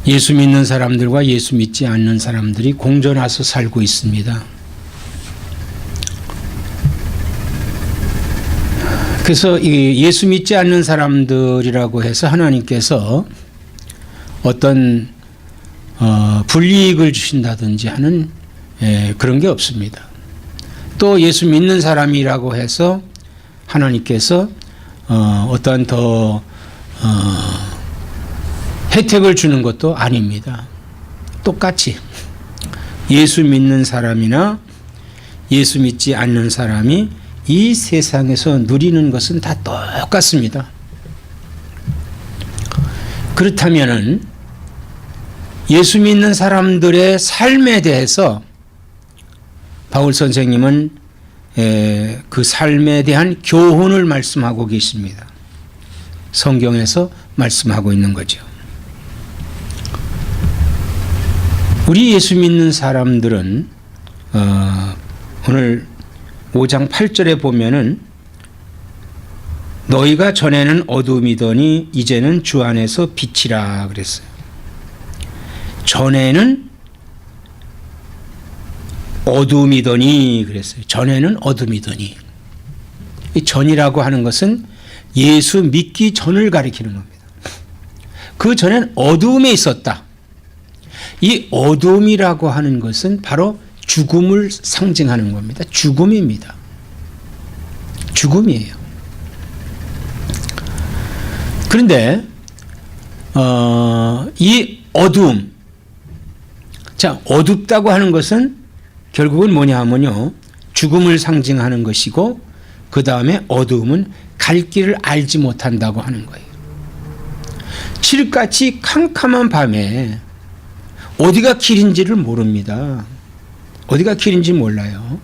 예수 믿는 사람들과 예수 믿지 않는 사람들이 공존해서 살고 있습니다. 그래서 이 예수 믿지 않는 사람들이라고 해서 하나님께서 어떤 불이익을 주신다든지 하는 그런 게 없습니다. 또 예수 믿는 사람이라고 해서 하나님께서 어떤 더 혜택을 주는 것도 아닙니다. 똑같이 예수 믿는 사람이나 예수 믿지 않는 사람이 이 세상에서 누리는 것은 다 똑같습니다. 그렇다면은 예수 믿는 사람들의 삶에 대해서 바울 선생님은 그 삶에 대한 교훈을 말씀하고 계십니다. 성경에서 말씀하고 있는 거죠. 우리 예수 믿는 사람들은 오늘 5장 8절에 보면은 너희가 전에는 어둠이더니 이제는 주 안에서 빛이라 그랬어요. 전에는 어둠이더니 그랬어요. 전에는 어둠이더니. 이 전이라고 하는 것은 예수 믿기 전을 가리키는 겁니다. 그 전엔 어둠에 있었다. 이 어둠이라고 하는 것은 바로 죽음을 상징하는 겁니다. 죽음입니다. 죽음이에요. 그런데 이 어둠, 자, 어둡다고 하는 것은 결국은 뭐냐 하면요, 죽음을 상징하는 것이고 그 다음에 어두움은 갈 길을 알지 못한다고 하는 거예요. 칠흑같이 캄캄한 밤에 어디가 길인지를 모릅니다. 어디가 길인지 몰라요.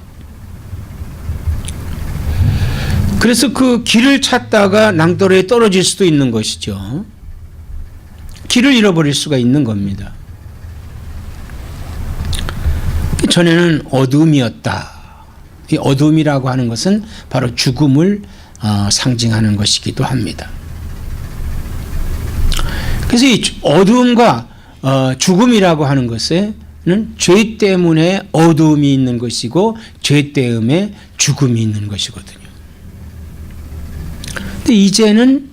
그래서 그 길을 찾다가 낭떠러에 떨어질 수도 있는 것이죠. 길을 잃어버릴 수가 있는 겁니다. 전에는 어둠이었다. 이 어둠이라고 하는 것은 바로 죽음을 상징하는 것이기도 합니다. 그래서 이 어둠과 죽음이라고 하는 것은 죄 때문에 어두움이 있는 것이고 죄 때문에 죽음이 있는 것이거든요. 근데 이제는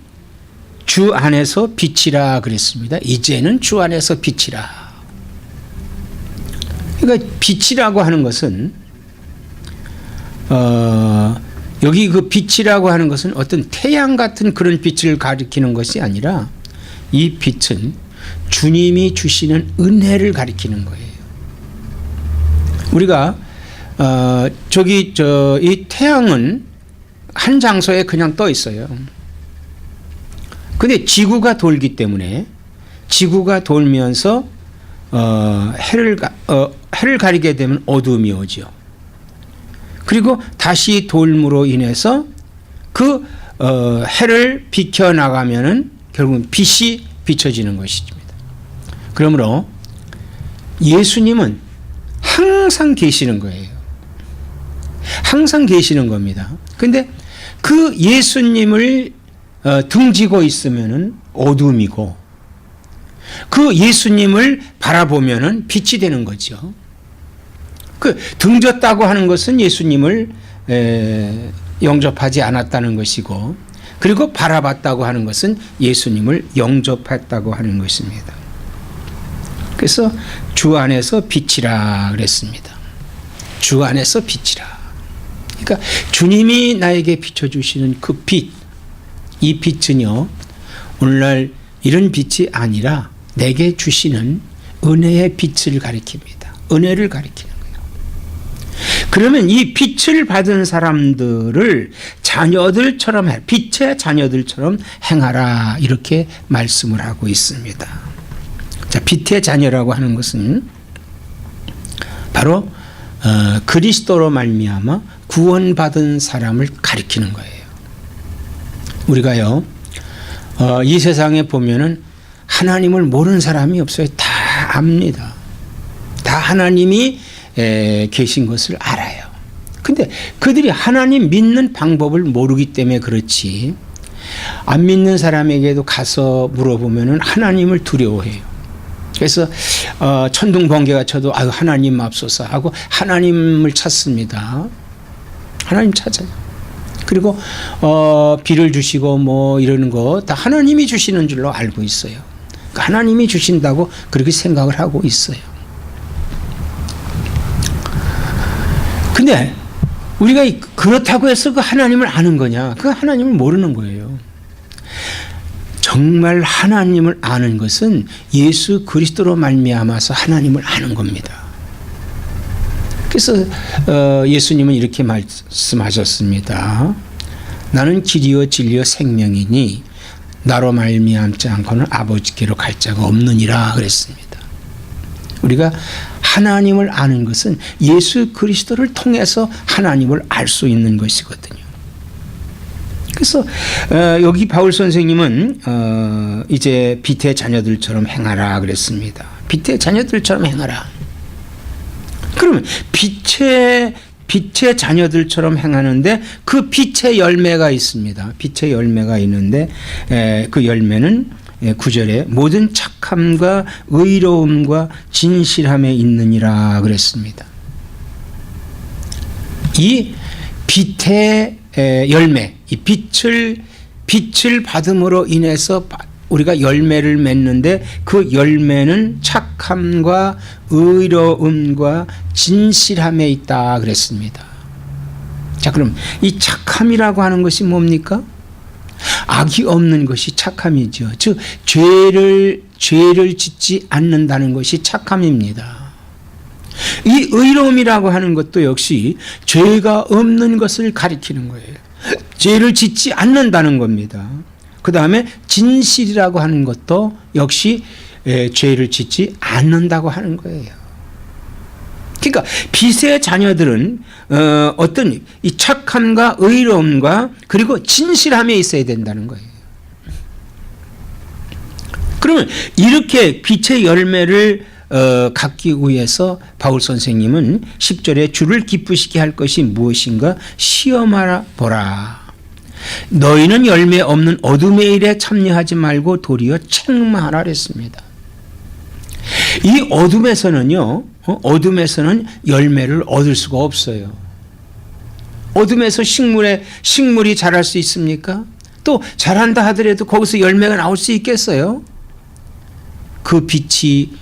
주 안에서 빛이라 그랬습니다. 이제는 주 안에서 빛이라. 그러니까 빛이라고 하는 것은 여기 그 빛이라고 하는 것은 어떤 태양 같은 그런 빛을 가리키는 것이 아니라 이 빛은 주님이 주시는 은혜를 가리키는 거예요. 우리가 이 태양은 한 장소에 그냥 떠 있어요. 근데 지구가 돌기 때문에 지구가 돌면서 해를 가리게 되면 어두움이 오죠. 그리고 다시 돌므로 인해서 그 해를 비켜 나가면은 결국은 빛이 비춰지는 것입니다. 그러므로 예수님은 항상 계시는 거예요. 항상 계시는 겁니다. 근데 그 예수님을 등지고 있으면은 어둠이고 그 예수님을 바라보면은 빛이 되는 거죠. 그 등졌다고 하는 것은 예수님을 영접하지 않았다는 것이고, 그리고 바라봤다고 하는 것은 예수님을 영접했다고 하는 것입니다. 그래서 주 안에서 빛이라 그랬습니다. 주 안에서 빛이라. 그러니까 주님이 나에게 비춰주시는 그 빛, 이 빛은요, 오늘날 이런 빛이 아니라 내게 주시는 은혜의 빛을 가리킵니다. 은혜를 가리키는 거예요. 그러면 이 빛을 받은 사람들을 자녀들처럼 빛의 자녀들처럼 행하라, 이렇게 말씀을 하고 있습니다. 자, 빛의 자녀라고 하는 것은 바로 그리스도로 말미암아 구원받은 사람을 가리키는 거예요. 우리가요, 이 세상에 보면은 하나님을 모르는 사람이 없어요. 다 압니다. 다 하나님이 계신 것을 알아요. 근데 그들이 하나님 믿는 방법을 모르기 때문에 그렇지, 안 믿는 사람에게도 가서 물어보면은 하나님을 두려워해요. 그래서 천둥 번개가 쳐도 아유 하나님 맙소서 하고 하나님을 찾습니다. 하나님 찾아요. 그리고 비를 주시고 뭐 이러는 거 다 하나님이 주시는 줄로 알고 있어요. 그러니까 하나님이 주신다고 그렇게 생각을 하고 있어요. 근데 우리가 그렇다고 해서 그 하나님을 아는 거냐? 그 하나님을 모르는 거예요. 정말 하나님을 아는 것은 예수 그리스도로 말미암아서 하나님을 아는 겁니다. 그래서 예수님은 이렇게 말씀하셨습니다. 나는 길이요 진리요 생명이니 나로 말미암지 않고는 아버지께로 갈 자가 없느니라 그랬습니다. 우리가 하나님을 아는 것은 예수 그리스도를 통해서 하나님을 알 수 있는 것이거든요. 그래서 여기 바울 선생님은 이제 빛의 자녀들처럼 행하라 그랬습니다. 빛의 자녀들처럼 행하라. 그러면 빛의 자녀들처럼 행하는데 그 빛의 열매가 있습니다. 빛의 열매가 있는데 그 열매는 9절에 모든 착함과 의로움과 진실함에 있느니라 그랬습니다. 이 빛의 열매, 이 빛을 받음으로 인해서 우리가 열매를 맺는데 그 열매는 착함과 의로움과 진실함에 있다 그랬습니다. 자, 그럼 이 착함이라고 하는 것이 뭡니까? 악이 없는 것이 착함이죠. 즉 죄를 짓지 않는다는 것이 착함입니다. 이 의로움이라고 하는 것도 역시 죄가 없는 것을 가리키는 거예요. 죄를 짓지 않는다는 겁니다. 그 다음에 진실이라고 하는 것도 역시 죄를 짓지 않는다고 하는 거예요. 그러니까 빛의 자녀들은 어떤 이 착함과 의로움과 그리고 진실함에 있어야 된다는 거예요. 그러면 이렇게 빛의 열매를 갖기 위해서 바울 선생님은 10절에 주를 기쁘시게 할 것이 무엇인가 시험하라 보라. 너희는 열매 없는 어둠의 일에 참여하지 말고 도리어 책망하라 했습니다. 이 어둠에서는요, 어둠에서는 열매를 얻을 수가 없어요. 어둠에서 식물이 자랄 수 있습니까? 또 자란다 하더라도 거기서 열매가 나올 수 있겠어요? 그 빛이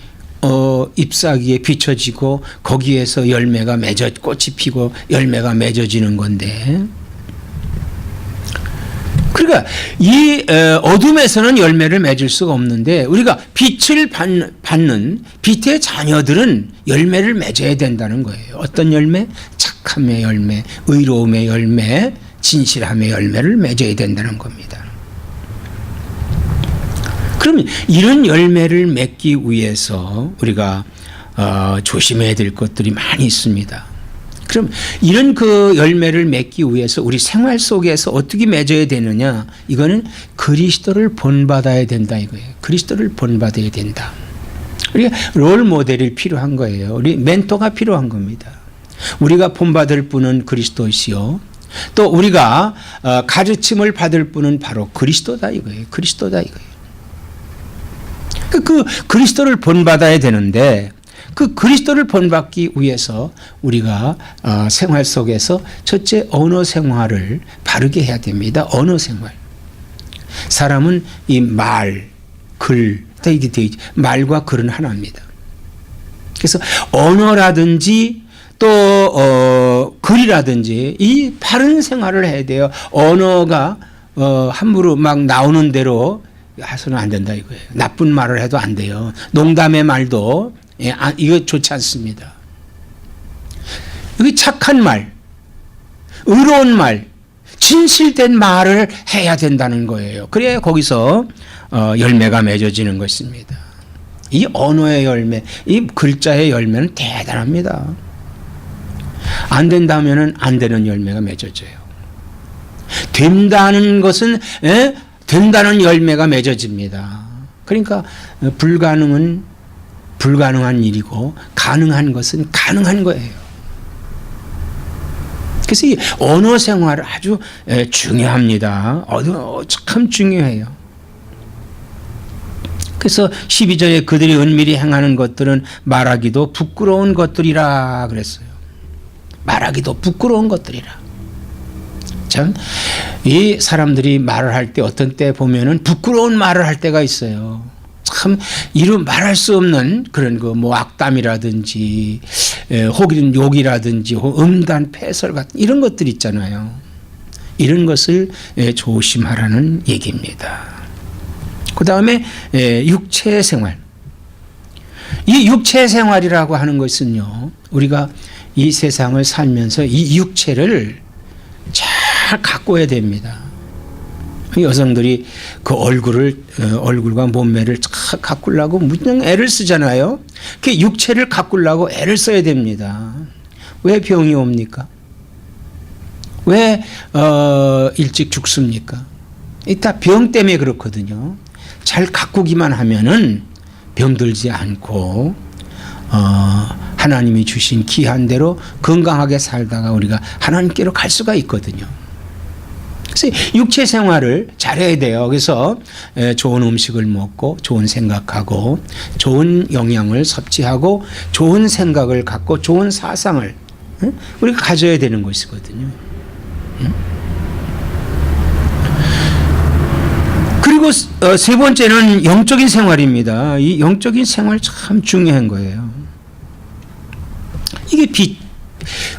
잎사귀에 비춰지고 거기에서 꽃이 피고 열매가 맺어지는 건데, 그러니까 이 어둠에서는 열매를 맺을 수가 없는데 우리가 빛을 받는 빛의 자녀들은 열매를 맺어야 된다는 거예요. 어떤 열매? 착함의 열매, 의로움의 열매, 진실함의 열매를 맺어야 된다는 겁니다. 그러면 이런 열매를 맺기 위해서 우리가 조심해야 될 것들이 많이 있습니다. 그럼 이런 그 열매를 맺기 위해서 우리 생활 속에서 어떻게 맺어야 되느냐? 이거는 그리스도를 본받아야 된다 이거예요. 그리스도를 본받아야 된다. 우리가 롤 모델이 필요한 거예요. 우리 멘토가 필요한 겁니다. 우리가 본받을 분은 그리스도시요. 또 우리가 가르침을 받을 분은 바로 그리스도다 이거예요. 그리스도다 이거예요. 그 그리스도를 본받아야 되는데 그 그리스도를 본받기 위해서 우리가 생활 속에서 첫째 언어 생활을 바르게 해야 됩니다. 언어 생활. 사람은 이 말, 글, 이게 말과 글은 하나입니다. 그래서 언어라든지 또 글이라든지 이 바른 생활을 해야 돼요. 언어가 함부로 막 나오는 대로 해서는 안 된다 이거예요. 나쁜 말을 해도 안 돼요. 농담의 말도 이거 좋지 않습니다. 여기 착한 말, 의로운 말, 진실된 말을 해야 된다는 거예요. 그래야 거기서 열매가 맺어지는 것입니다. 이 언어의 열매, 이 글자의 열매는 대단합니다. 안 된다면은 안 되는 열매가 맺어져요. 된다는 것은 된다는 열매가 맺어집니다. 그러니까 불가능한 일이고 가능한 것은 가능한 거예요. 그래서 이 언어 생활 아주 중요합니다. 참 중요해요. 그래서 12절에 그들이 은밀히 행하는 것들은 말하기도 부끄러운 것들이라 그랬어요. 말하기도 부끄러운 것들이라. 참, 이 사람들이 말을 할 때 어떤 때 보면은 부끄러운 말을 할 때가 있어요. 참, 이루 말할 수 없는 그런 뭐 악담이라든지, 혹은 욕이라든지, 음단, 패설 같은 이런 것들 있잖아요. 이런 것을 조심하라는 얘기입니다. 그 다음에 육체 생활. 이 육체 생활이라고 하는 것은요, 우리가 이 세상을 살면서 이 육체를 잘 가꿔야 됩니다. 여성들이 그 얼굴과 몸매를 잘 가꾸려고 무슨 애를 쓰잖아요. 그 육체를 가꾸려고 애를 써야 됩니다. 왜 병이 옵니까? 왜 일찍 죽습니까? 이따 병 때문에 그렇거든요. 잘 가꾸기만 하면은 병들지 않고 하나님이 주신 기한 대로 건강하게 살다가 우리가 하나님께로 갈 수가 있거든요. 그래서 육체 생활을 잘해야 돼요. 그래서 좋은 음식을 먹고 좋은 생각하고 좋은 영양을 섭취하고 좋은 생각을 갖고 좋은 사상을 우리가 가져야 되는 것이거든요. 그리고 세 번째는 영적인 생활입니다. 이 영적인 생활 참 중요한 거예요. 이게 빛.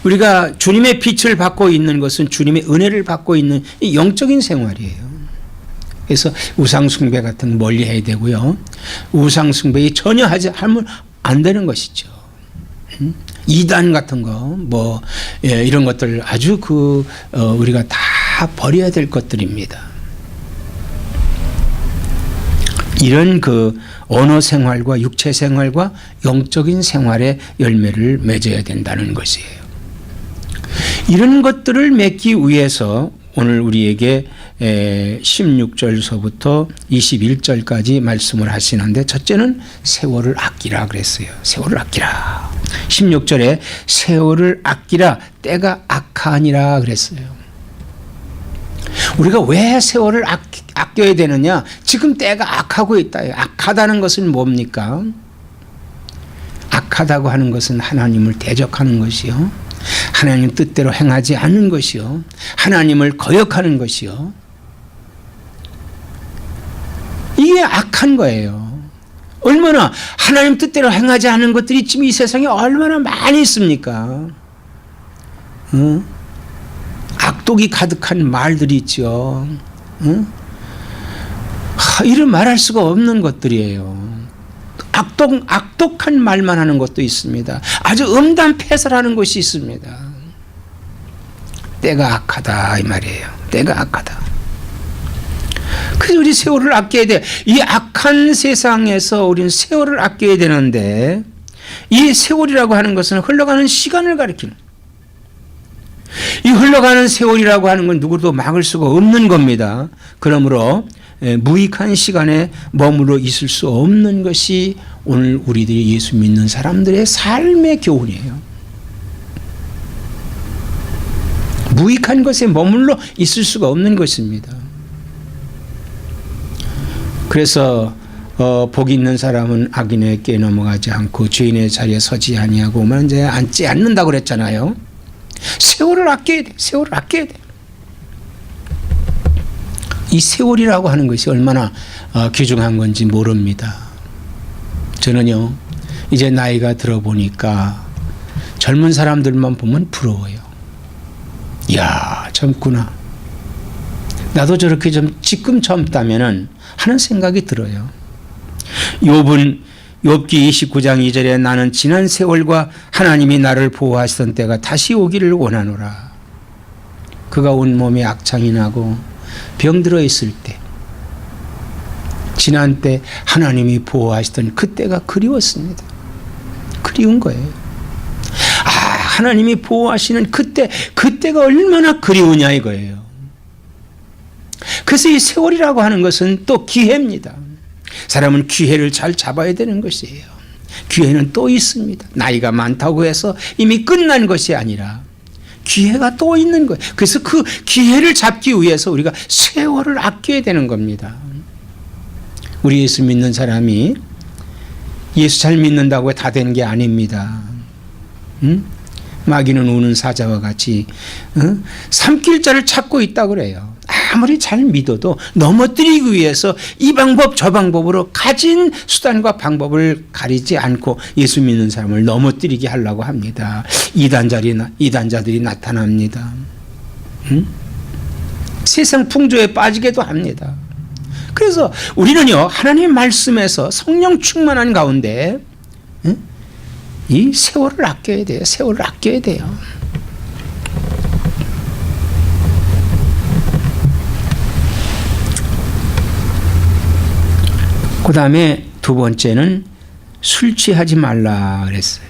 우리가 주님의 빛을 받고 있는 것은 주님의 은혜를 받고 있는 이 영적인 생활이에요. 그래서 우상숭배 같은 거 멀리 해야 되고요. 우상숭배 전혀 하면 안 되는 것이죠. 이단 같은 거, 이런 것들 아주 우리가 다 버려야 될 것들입니다. 이런 언어 생활과 육체 생활과 영적인 생활의 열매를 맺어야 된다는 것이에요. 이런 것들을 맺기 위해서 오늘 우리에게 16절서부터 21절까지 말씀을 하시는데, 첫째는 세월을 아끼라 그랬어요. 세월을 아끼라. 16절에 세월을 아끼라, 때가 악하니라 그랬어요. 우리가 왜 세월을 아껴야 되느냐? 지금 때가 악하고 있다. 악하다는 것은 뭡니까? 악하다고 하는 것은 하나님을 대적하는 것이요, 하나님 뜻대로 행하지 않는 것이요, 하나님을 거역하는 것이요, 이게 악한 거예요. 얼마나 하나님 뜻대로 행하지 않는 것들이 지금 이 세상에 얼마나 많이 있습니까? 악독이 가득한 말들이 있죠. 이런 말할 수가 없는 것들이에요. 악독한 말만 하는 것도 있습니다. 아주 음담 패설하는 것이 있습니다. 때가 악하다 이 말이에요. 때가 악하다. 그래서 우리 세월을 아껴야 돼. 이 악한 세상에서 우리는 세월을 아껴야 되는데, 이 세월이라고 하는 것은 흘러가는 시간을 가리키는, 이 흘러가는 세월이라고 하는 건 누구도 막을 수가 없는 겁니다. 그러므로 무익한 시간에 머물러 있을 수 없는 것이 오늘 우리들이 예수 믿는 사람들의 삶의 교훈이에요. 무익한 것에 머물러 있을 수가 없는 것입니다. 그래서 복 있는 사람은 악인의 꾀에 넘어가지 않고 죄인의 자리에 서지 아니하고 이제 앉지 않는다고 그랬잖아요. 세월을 아껴야 돼. 세월을 아껴야 돼. 이 세월이라고 하는 것이 얼마나 귀중한 건지 모릅니다. 저는요, 이제 나이가 들어보니까 젊은 사람들만 보면 부러워요. 이야, 젊구나. 나도 저렇게 좀 지금 젊다면은 하는 생각이 들어요. 욥기 29장 2절에 나는 지난 세월과 하나님이 나를 보호하시던 때가 다시 오기를 원하노라. 그가 온몸에 악창이 나고 병들어 있을 때, 지난 때 하나님이 보호하시던 그때가 그리웠습니다. 그리운 거예요. 하나님이 보호하시는 그때가 얼마나 그리우냐 이거예요. 그래서 이 세월이라고 하는 것은 또 기회입니다. 사람은 기회를 잘 잡아야 되는 것이에요. 기회는 또 있습니다. 나이가 많다고 해서 이미 끝난 것이 아니라 기회가 또 있는 거예요. 그래서 그 기회를 잡기 위해서 우리가 세월을 아껴야 되는 겁니다. 우리 예수 믿는 사람이 예수 잘 믿는다고 다 된 게 아닙니다. 응? 마귀는 우는 사자와 같이 삼킬 자를 찾고 있다고 그래요. 아무리 잘 믿어도 넘어뜨리기 위해서 이 방법 저 방법으로 가진 수단과 방법을 가리지 않고 예수 믿는 사람을 넘어뜨리게 하려고 합니다. 이단자들이 나타납니다. 응? 세상 풍조에 빠지게도 합니다. 그래서 우리는요, 하나님 말씀에서 성령 충만한 가운데 이 세월을 아껴야 돼요. 세월을 아껴야 돼요. 그 다음에 두 번째는 술 취하지 말라 그랬어요.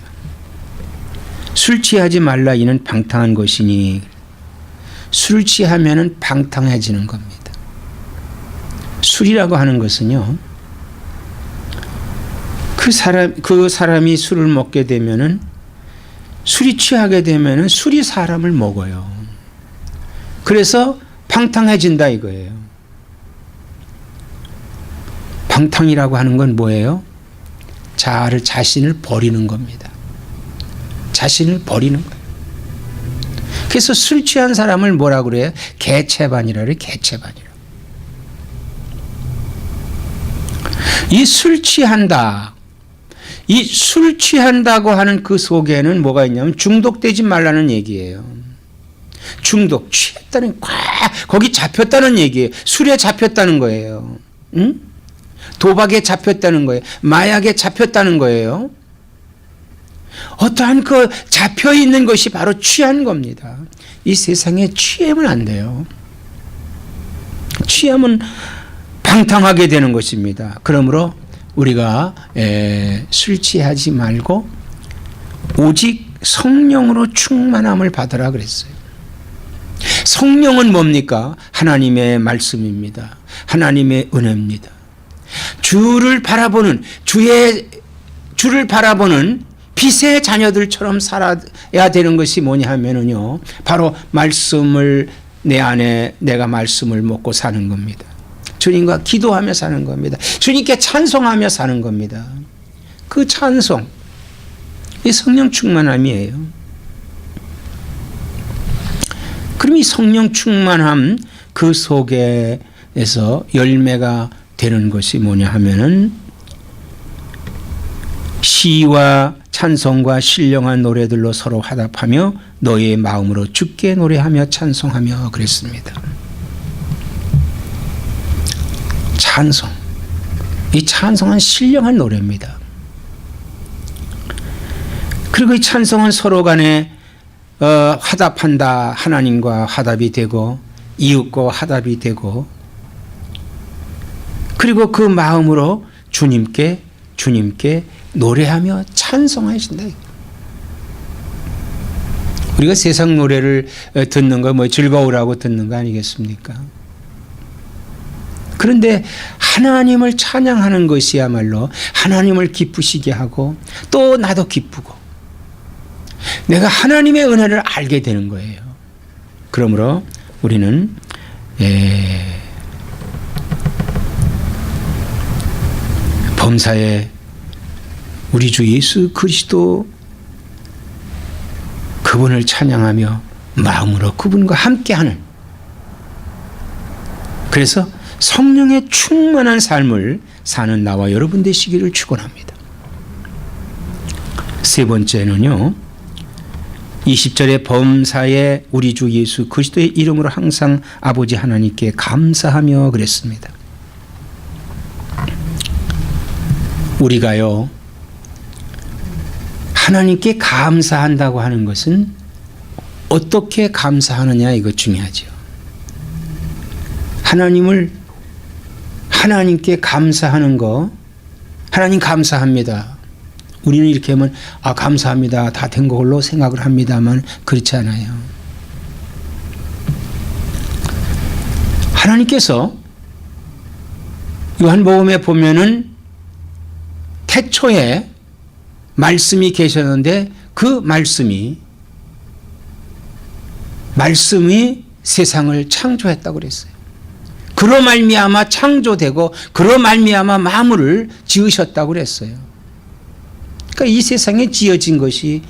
술 취하지 말라 이는 방탕한 것이니, 술 취하면은 방탕해지는 겁니다. 술이라고 하는 것은요, 그 사람이 술을 먹게 되면은, 술이 취하게 되면은 술이 사람을 먹어요. 그래서 방탕해진다 이거예요. 방탕이라고 하는 건 뭐예요? 자신을 버리는 겁니다. 자신을 버리는 거예요. 그래서 술 취한 사람을 뭐라 그래요? 개체반이라 그래요. 개체반이라. 이 술 취한다. 이 술 취한다고 하는 그 속에는 뭐가 있냐면 중독되지 말라는 얘기예요. 중독, 취했다는, 거기 잡혔다는 얘기예요. 술에 잡혔다는 거예요. 응? 도박에 잡혔다는 거예요. 마약에 잡혔다는 거예요. 어떠한 그 잡혀 있는 것이 바로 취한 겁니다. 이 세상에 취하면 안 돼요. 취하면 방탕하게 되는 것입니다. 그러므로 우리가 술 취하지 말고 오직 성령으로 충만함을 받으라 그랬어요. 성령은 뭡니까? 하나님의 말씀입니다. 하나님의 은혜입니다. 주를 바라보는 빛의 자녀들처럼 살아야 되는 것이 뭐냐 하면은요, 바로 말씀을 내 안에 내가 말씀을 먹고 사는 겁니다. 주님과 기도하며 사는 겁니다. 주님께 찬송하며 사는 겁니다. 그 찬송, 이 성령 충만함이에요. 그럼 이 성령 충만함 그 속에서 열매가 되는 것이 뭐냐 하면은 시와 찬송과 신령한 노래들로 서로 화답하며 너의 마음으로 주께 노래하며 찬송하며 그랬습니다. 찬송. 이 찬송은 신령한 노래입니다. 그리고 이 찬송은 서로 간에 화답한다. 하나님과 화답이 되고 이웃과 화답이 되고, 그리고 그 마음으로 주님께 노래하며 찬송하신다. 우리가 세상 노래를 듣는 거 뭐 즐거우라고 듣는 거 아니겠습니까? 그런데 하나님을 찬양하는 것이야말로 하나님을 기쁘시게 하고 또 나도 기쁘고 내가 하나님의 은혜를 알게 되는 거예요. 그러므로 우리는 범사에 우리 주 예수 그리스도 그분을 찬양하며 마음으로 그분과 함께하는, 그래서 성령의 충만한 삶을 사는 나와 여러분 되시기를 축원합니다. 세 번째는요, 20절에 범사에 우리 주 예수 그리스도의 이름으로 항상 아버지 하나님께 감사하며 그랬습니다. 우리가요, 하나님께 감사한다고 하는 것은 어떻게 감사하느냐, 이거 중요하죠. 하나님께 감사하는 거, 하나님 감사합니다. 우리는 이렇게 하면 감사합니다, 다 된 걸로 생각을 합니다만 그렇지 않아요. 하나님께서 요한복음에 보면은 태초에 말씀이 계셨는데 그 말씀이 세상을 창조했다고 그랬어요. 그로 말미암아 창조되고 그로 말미암아 만물을 지으셨다고 그랬어요. 그러니까 이 세상에 지어진 것이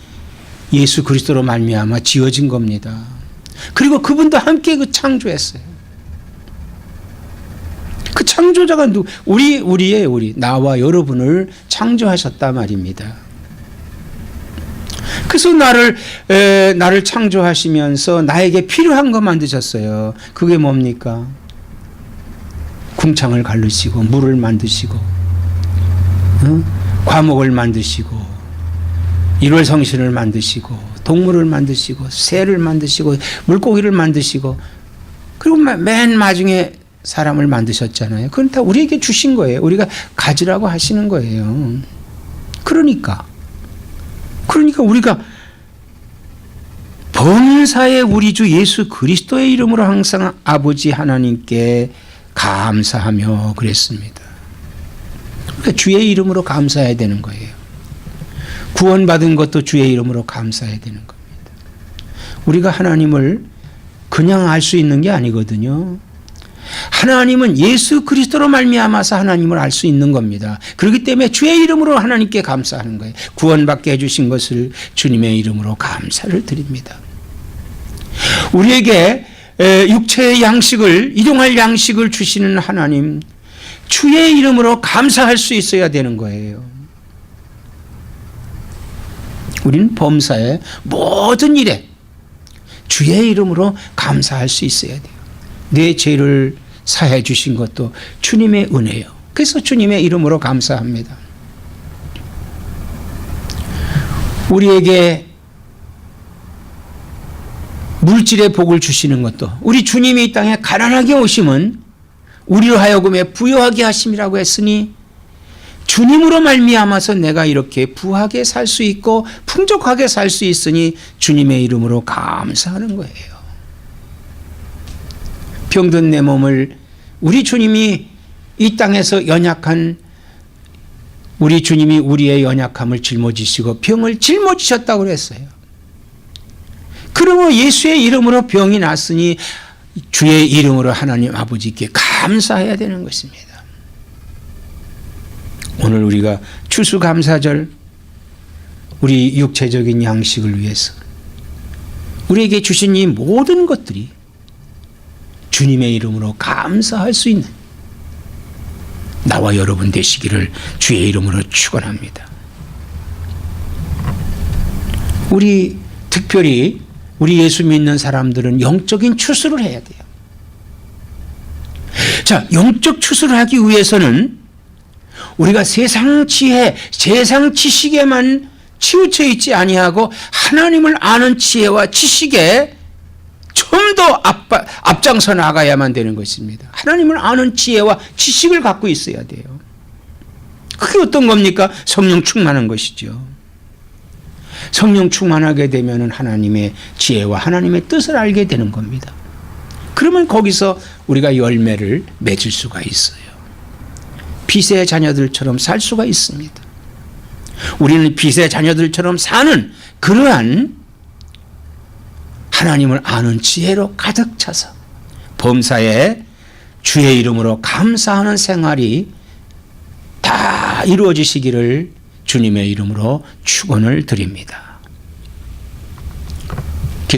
예수 그리스도로 말미암아 지어진 겁니다. 그리고 그분도 함께 그 창조했어요. 그 창조자가 우리 나와 여러분을 창조하셨단 말입니다. 그래서 나를 창조하시면서 나에게 필요한 거 만드셨어요. 그게 뭡니까? 궁창을 갈르시고 물을 만드시고 과목을 만드시고 일월성신을 만드시고 동물을 만드시고 새를 만드시고 물고기를 만드시고 그리고 맨 마지막에 사람을 만드셨잖아요. 그건 다 우리에게 주신 거예요. 우리가 가지라고 하시는 거예요. 그러니까 우리가 범사의 우리 주 예수 그리스도의 이름으로 항상 아버지 하나님께 감사하며 그랬습니다. 그러니까 주의 이름으로 감사해야 되는 거예요. 구원받은 것도 주의 이름으로 감사해야 되는 겁니다. 우리가 하나님을 그냥 알 수 있는 게 아니거든요. 하나님은 예수 그리스도로 말미암아서 하나님을 알 수 있는 겁니다. 그렇기 때문에 주의 이름으로 하나님께 감사하는 거예요. 구원받게 해주신 것을 주님의 이름으로 감사를 드립니다. 우리에게 육체의 양식을, 일용할 양식을 주시는 하나님, 주의 이름으로 감사할 수 있어야 되는 거예요. 우리는 범사의 모든 일에 주의 이름으로 감사할 수 있어야 돼요. 내 죄를 사해 주신 것도 주님의 은혜요. 그래서 주님의 이름으로 감사합니다. 우리에게 물질의 복을 주시는 것도, 우리 주님이 이 땅에 가난하게 오심은 우리로 하여금에 부유하게 하심이라고 했으니 주님으로 말미암아서 내가 이렇게 부하게 살 수 있고 풍족하게 살 수 있으니 주님의 이름으로 감사하는 거예요. 병든 내 몸을 우리 주님이 이 땅에서 연약한 우리 주님이 우리의 연약함을 짊어지시고 병을 짊어지셨다고 그랬어요. 그러므로 예수의 이름으로 병이 났으니 주의 이름으로 하나님 아버지께 감사해야 되는 것입니다. 오늘 우리가 추수감사절, 우리 육체적인 양식을 위해서 우리에게 주신 이 모든 것들이 주님의 이름으로 감사할 수 있는 나와 여러분 되시기를 주의 이름으로 축원합니다. 우리 특별히 우리 예수 믿는 사람들은 영적인 추수를 해야 돼요. 자, 영적 추수를 하기 위해서는 우리가 세상 지혜, 세상 지식에만 치우쳐 있지 아니하고 하나님을 아는 지혜와 지식에 좀 더 앞장서 나가야만 되는 것입니다. 하나님을 아는 지혜와 지식을 갖고 있어야 돼요. 그게 어떤 겁니까? 성령 충만한 것이죠. 성령 충만하게 되면 하나님의 지혜와 하나님의 뜻을 알게 되는 겁니다. 그러면 거기서 우리가 열매를 맺을 수가 있어요. 빛의 자녀들처럼 살 수가 있습니다. 우리는 빛의 자녀들처럼 사는 그러한 하나님을 아는 지혜로 가득 차서 범사에 주의 이름으로 감사하는 생활이 다 이루어지시기를 주님의 이름으로 축원을 드립니다.